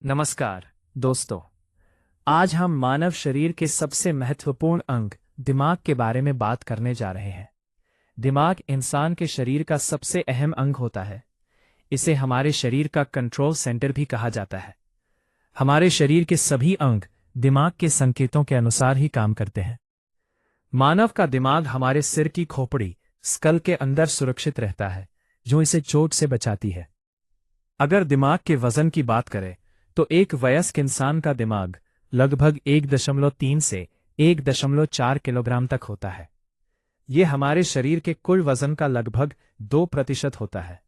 नमस्कार दोस्तों। आज हम मानव शरीर के सबसे महत्वपूर्ण अंग दिमाग के बारे में बात करने जा रहे हैं। दिमाग इंसान के शरीर का सबसे अहम अंग होता है। इसे हमारे शरीर का कंट्रोल सेंटर भी कहा जाता है। हमारे शरीर के सभी अंग दिमाग के संकेतों के अनुसार ही काम करते हैं। मानव का दिमाग हमारे सिर की खोपड़ी स्कल के अंदर सुरक्षित रहता है, जो इसे चोट से बचाती है। अगर दिमाग के वजन की बात करें तो एक वयस्क इंसान का दिमाग लगभग 1.3 से 1.4 किलोग्राम तक होता है। यह हमारे शरीर के कुल वजन का लगभग 2% होता है,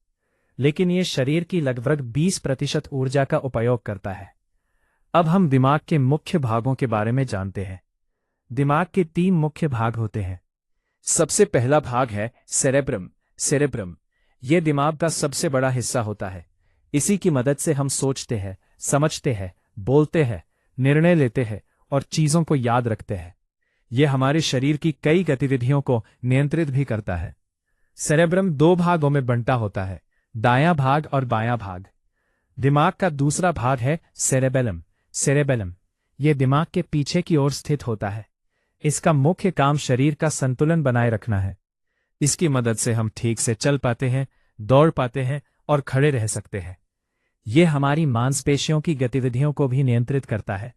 लेकिन यह शरीर की लगभग 20% ऊर्जा का उपयोग करता है। अब हम दिमाग के मुख्य भागों के बारे में जानते हैं। दिमाग के 3 मुख्य भाग होते हैं। सबसे पहला भाग है सेरेब्रम। सेरेब्रम यह दिमाग का सबसे बड़ा हिस्सा होता है। इसी की मदद से हम सोचते हैं, समझते हैं, बोलते हैं, निर्णय लेते हैं और चीजों को याद रखते हैं। यह हमारे शरीर की कई गतिविधियों को नियंत्रित भी करता है। सेरेब्रम 2 भागों में बंटा होता है, दायां भाग और बायां भाग। दिमाग का दूसरा भाग है सेरेबेलम। सेरेबेलम यह दिमाग के पीछे की ओर स्थित होता है। इसका मुख्य काम शरीर का संतुलन बनाए रखना है। इसकी मदद से हम ठीक से चल पाते हैं, दौड़ पाते हैं और खड़े रह सकते हैं। यह हमारी मांसपेशियों की गतिविधियों को भी नियंत्रित करता है।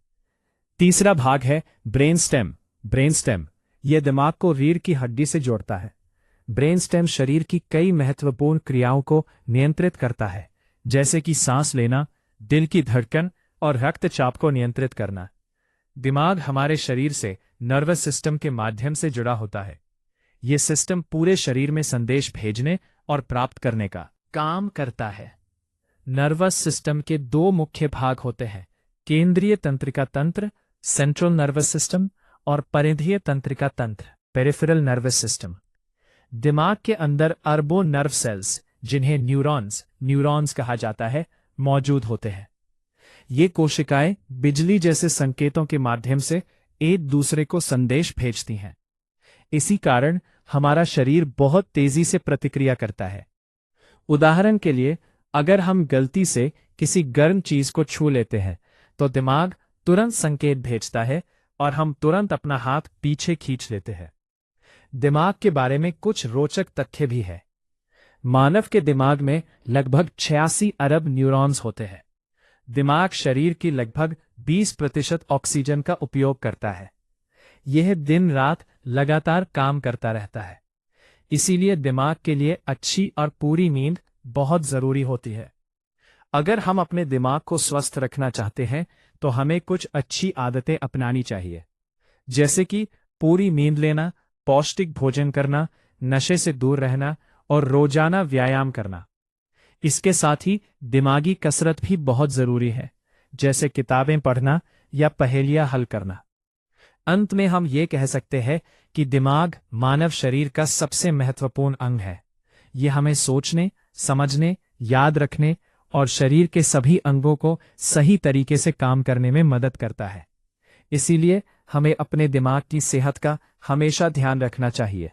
तीसरा भाग है ब्रेन स्टेम। ब्रेन स्टेम यह दिमाग को रीढ़ की हड्डी से जोड़ता है। ब्रेन स्टेम शरीर की कई महत्वपूर्ण क्रियाओं को नियंत्रित करता है, जैसे कि सांस लेना, दिल की धड़कन और रक्तचाप को नियंत्रित करना। दिमाग हमारे शरीर से नर्वस सिस्टम के माध्यम से जुड़ा होता है। यह सिस्टम पूरे शरीर में संदेश भेजने और प्राप्त करने का काम करता है। नर्वस सिस्टम के 2 मुख्य भाग होते हैं, केंद्रीय तंत्रिका तंत्र सेंट्रल नर्वस सिस्टम और परिधीय तंत्रिका तंत्र पेरिफेरल नर्वस सिस्टम। दिमाग के अंदर अरबों नर्व सेल्स, जिन्हें न्यूरॉन्स कहा जाता है, मौजूद होते हैं। ये कोशिकाएं बिजली जैसे संकेतों के माध्यम से एक दूसरे को संदेश भेजती हैं। इसी कारण हमारा शरीर बहुत तेजी से प्रतिक्रिया करता है। उदाहरण के लिए, अगर हम गलती से किसी गर्म चीज को छू लेते हैं तो दिमाग तुरंत संकेत भेजता है और हम तुरंत अपना हाथ पीछे खींच लेते हैं। दिमाग के बारे में कुछ रोचक तथ्य भी है। मानव के दिमाग में लगभग 86 अरब न्यूरॉन्स होते हैं। दिमाग शरीर की लगभग 20% ऑक्सीजन का उपयोग करता है। यह दिन रात लगातार काम करता रहता है। इसीलिए दिमाग के लिए अच्छी और पूरी नींद बहुत जरूरी होती है। अगर हम अपने दिमाग को स्वस्थ रखना चाहते हैं तो हमें कुछ अच्छी आदतें अपनानी चाहिए, जैसे कि पूरी नींद लेना, पौष्टिक भोजन करना, नशे से दूर रहना और रोजाना व्यायाम करना। इसके साथ ही दिमागी कसरत भी बहुत जरूरी है, जैसे किताबें पढ़ना या पहेलियां हल करना। अंत में हम ये कह सकते हैं कि दिमाग मानव शरीर का सबसे महत्वपूर्ण अंग है। यह हमें सोचने, समझने, याद रखने और शरीर के सभी अंगों को सही तरीके से काम करने में मदद करता है। इसीलिए हमें अपने दिमाग की सेहत का हमेशा ध्यान रखना चाहिए।